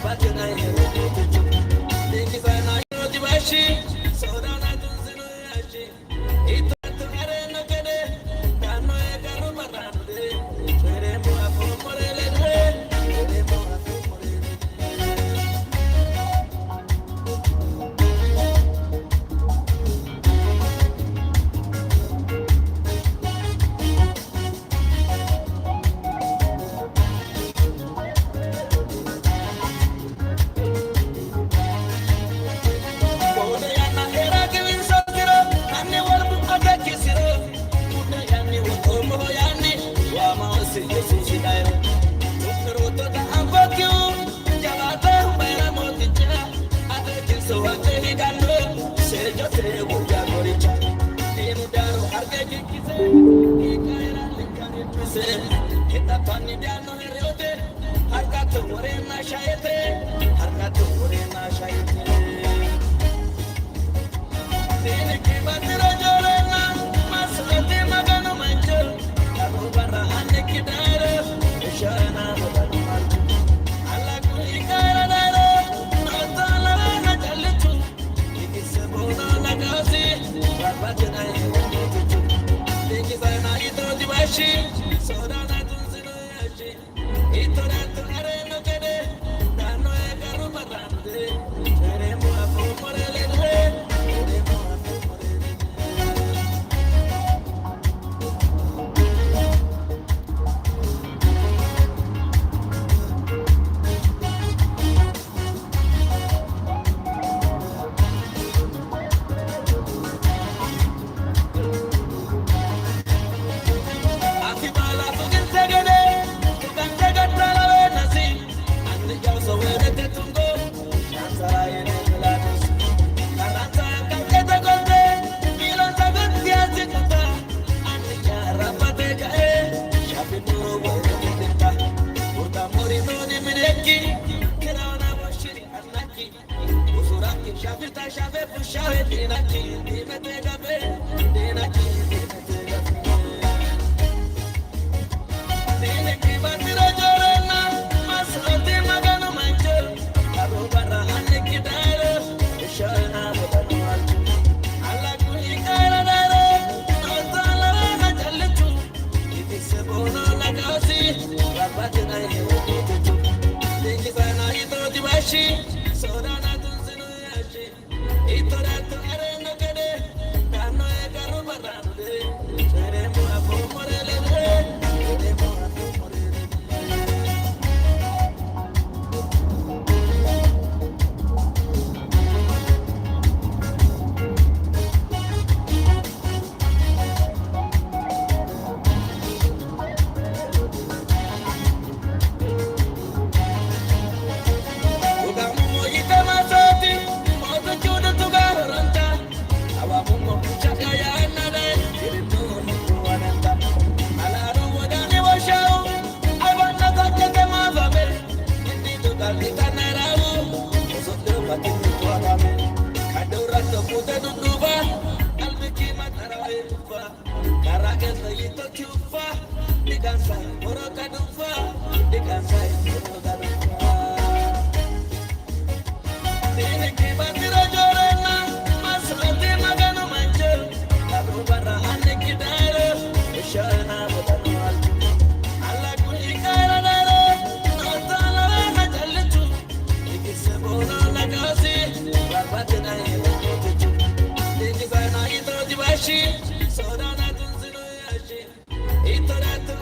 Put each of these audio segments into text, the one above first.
Ito na ito,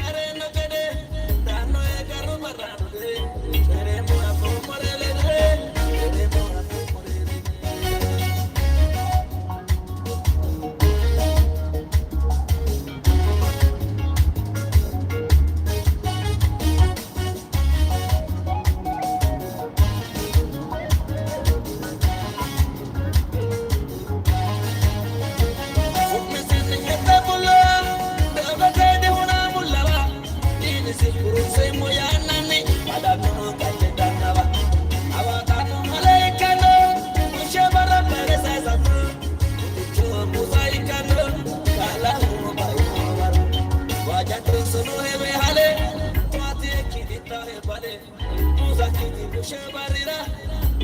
are no kede, dano e garu marano de. shabarira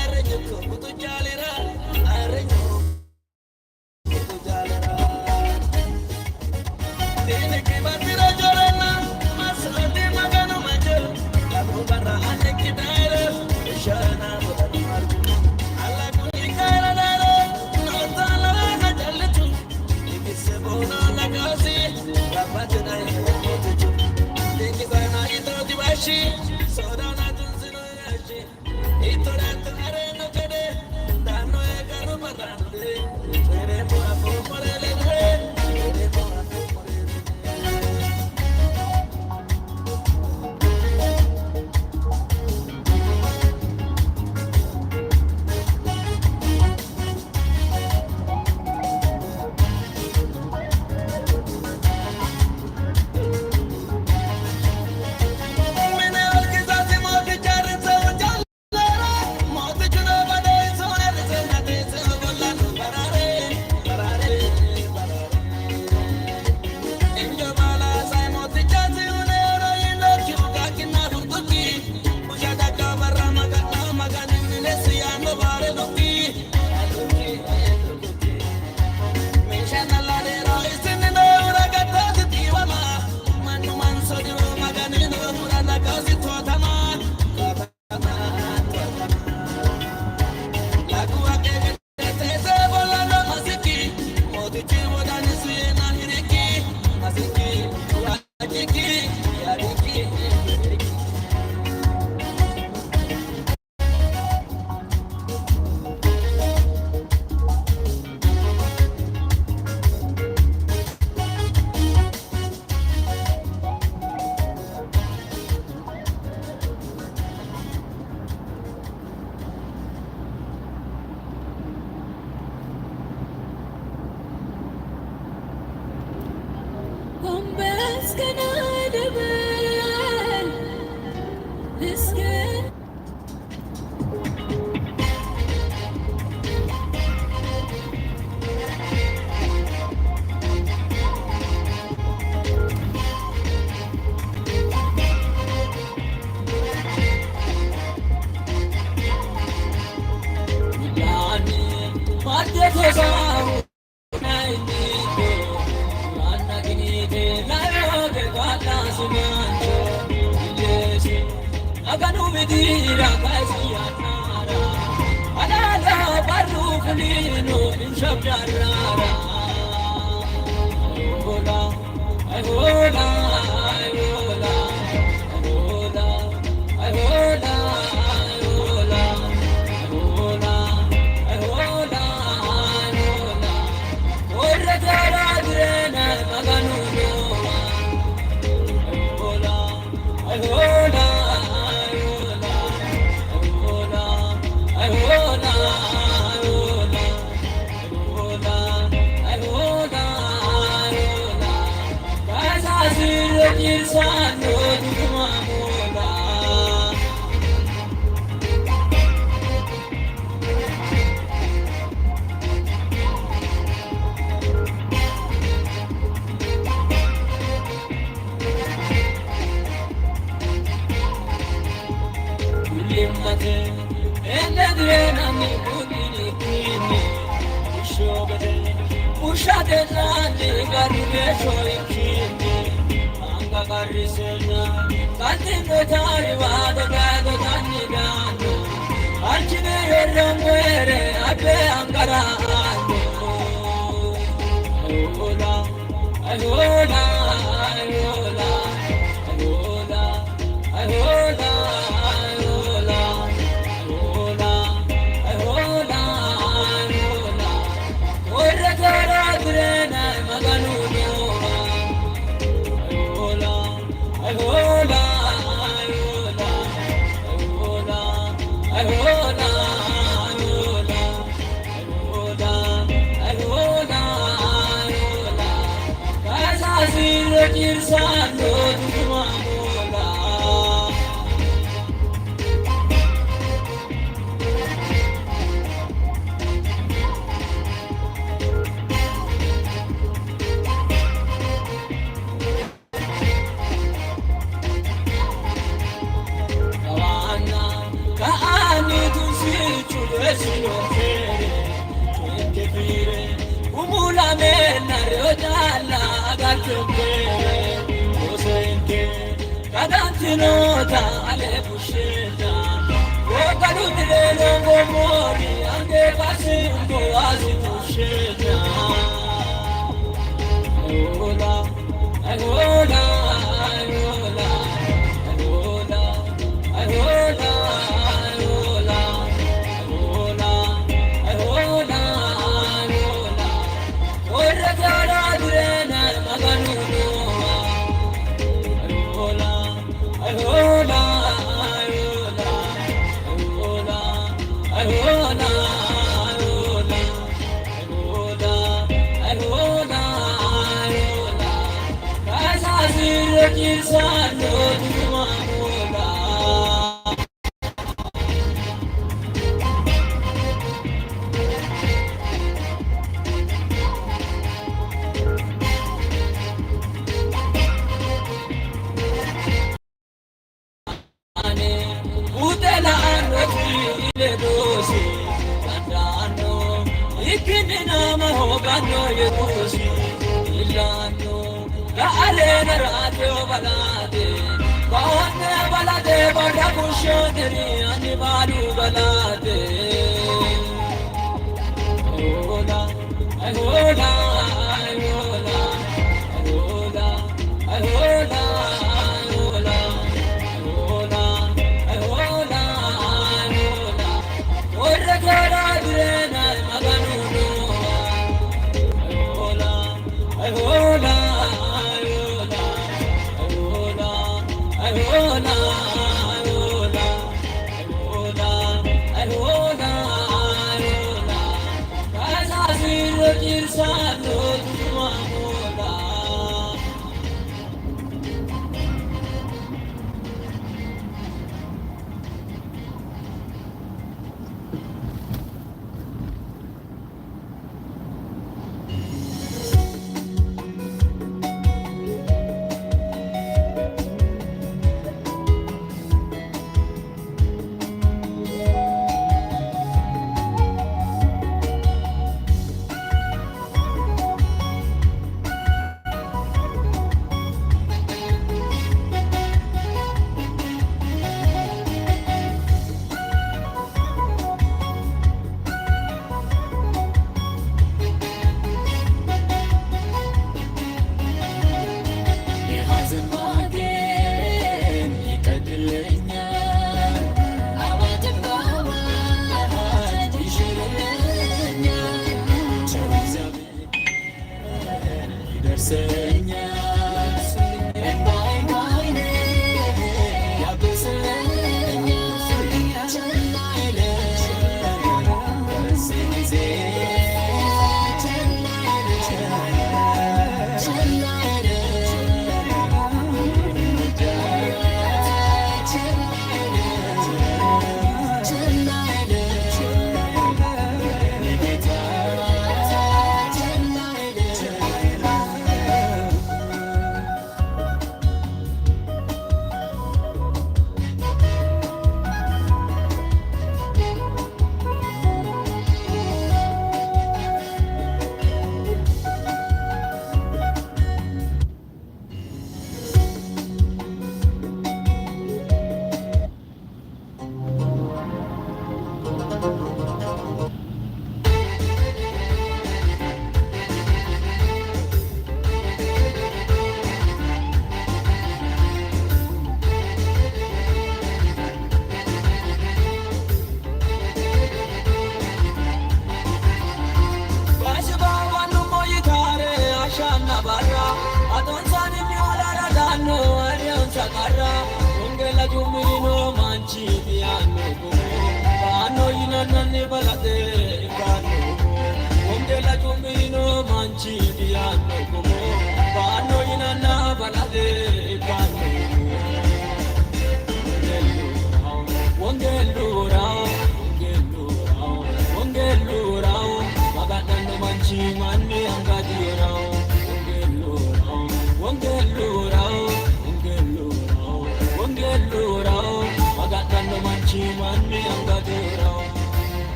arranyo kutu jalira arranyo kutu jalira dene ke batira jorana masadi magano majo lagu barra ane kidare shana bodani marju alla kuni kara daro no tala ga jaltu ikise bona lagasi rabatna yetu deke sana ito divashi sodana tunzino yashi ito rat areno kede dano e karo parande tere mo apo morele tere mo apo morele sino fere che fire umula mena rodalla gattopere cosente cadantino tale buscetta o cadute non muori anche passi un po' quasi buscetta ola ola ola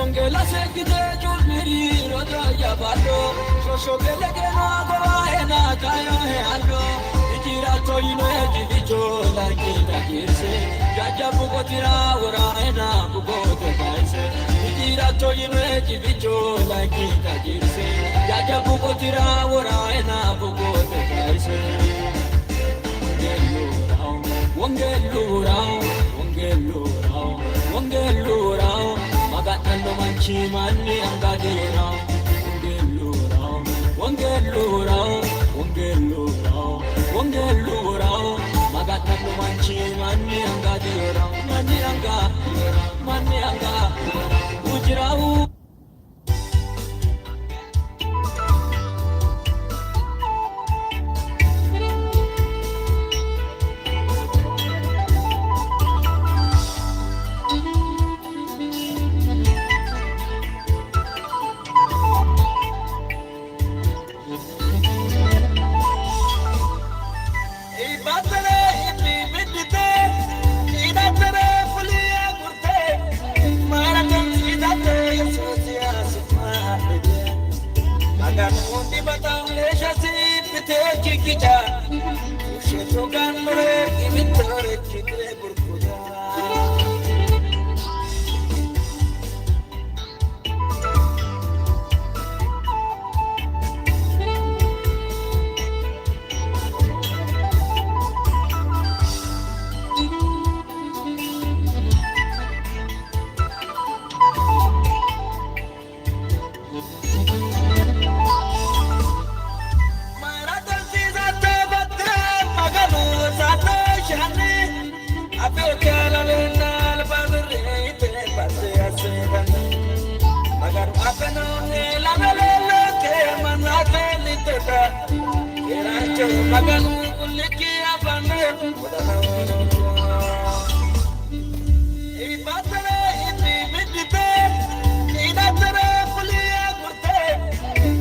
Wangela sekite chulmiri roda ya bado Shosho gele geno agwa ena tayo he ando Ikira to ino jivicho la kita kirse Jaja buko tira ura ena buko te kaise Ikira to ino jivicho la kita kirse Jaja buko tira ura ena buko te kaise Wangelurao Magatando manchi mani angadera Wangelurao Magatando manchi mani angadera Mani anga Ujirao Mundi batang lesha si pite kikita Usheto ganmure imitore chikre burkuda Maganu uliki abane Ibatare iti bidite Idatare kuliya kurte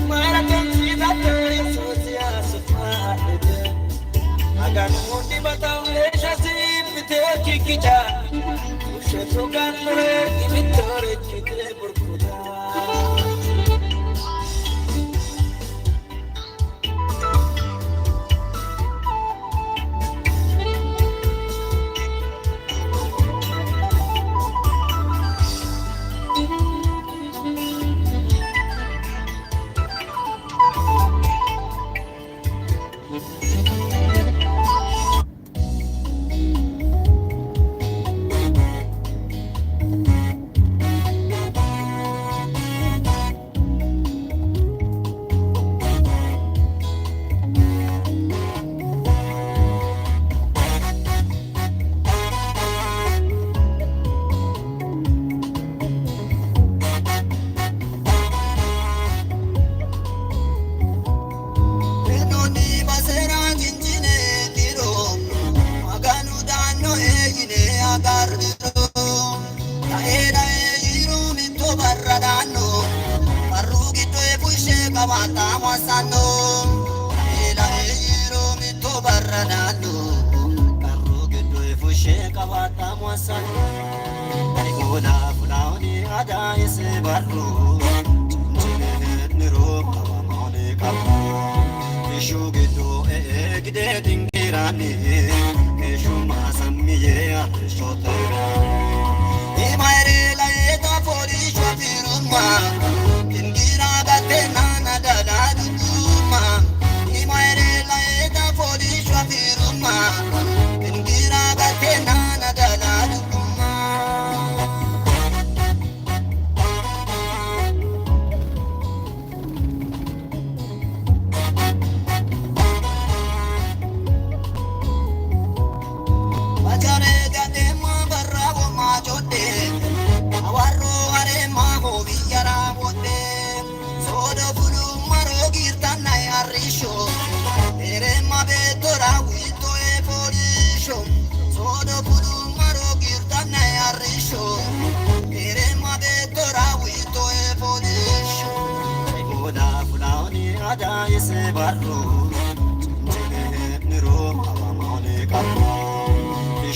Maratan sidate sosia sukma ide Maganu undi batang lesha si pite kikita Ushetu ganmure imitore chikre burkuda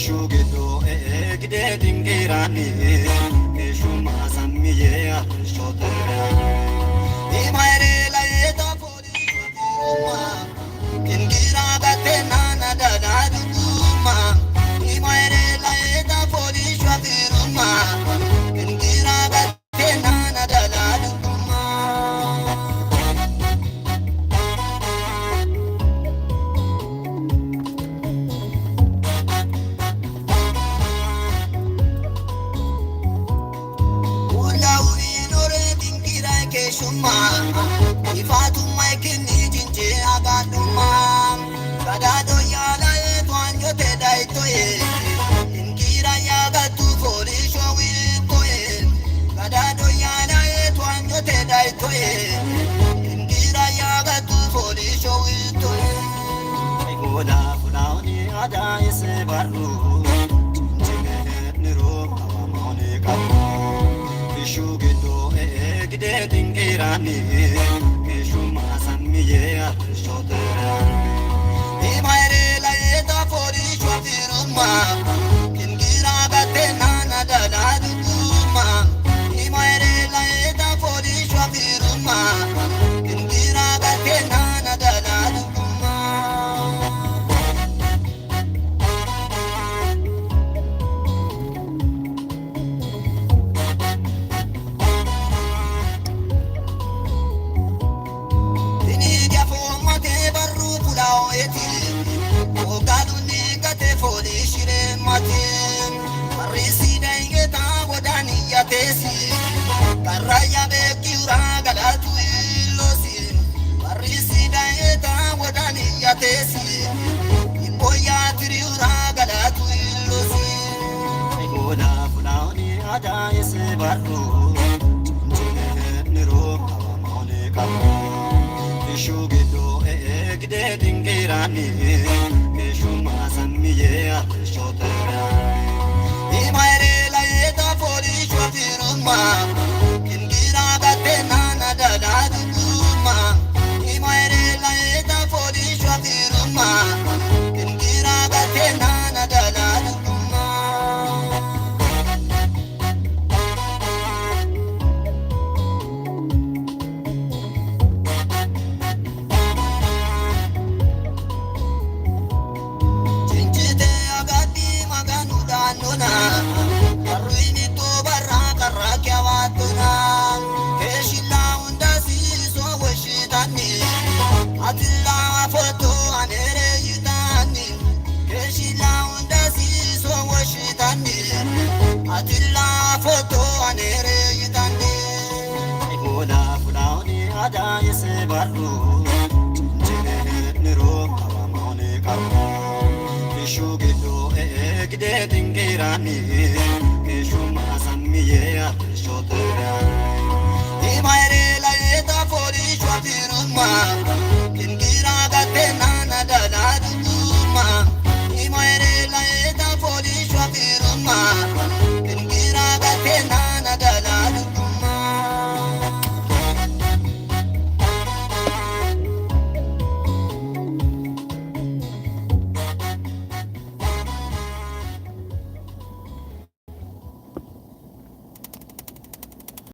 Shugedo egde dingirani Eshuma sammiye Kingira gatena na dadaduma Imaere laeta fodi shwafiruma Kingira gatena na dadaduma Ula urinore bingira keshuma Ifatuma ikini jinje agaduma Kadado yala etwanyo te daitoye Ingira yaga tu fori showitoye Kadado yala etwanyo te daitoye Ingira yaga tu fori showitoye Ikola fulaoni ada ese baru Chinchine niro awamone kapu Ishu gido gide tingirani Ishu masamiye shoterani Imaere laeta fori shwafiruma Kingira gatena na dadaduma Imaere laeta fori shwafiruma Kingira gatena na dadaduma Dinigia fomma te barru pulao eti Ogaduni gate fodi shire mati Marisi dengeta wadani ya tesi Karaya be kiura galatu ilosi Marisi dengeta wadani ya tesi Imboya tiriura galatu ilosi Ikola fulaoni ada ese barru Chinchine niro awamone kapu Ishu gido gide tingirani Ishu masamiye shoterani Imaere laeta fori shwafiruma Kingira gatena na dadaduma Imaere laeta fori shwafiruma Kingira gatena na dadaduma Jinjite agadi maganu danuna Arruini to baraka rakya watuna Keshila undasi so washitani Atilla foto anere yutani Keshila undasi so washitani Atilla foto anere yutani Ikola fulaoni ada yese barru Chinchine niro awamone kapu Ishu gido gide tingirani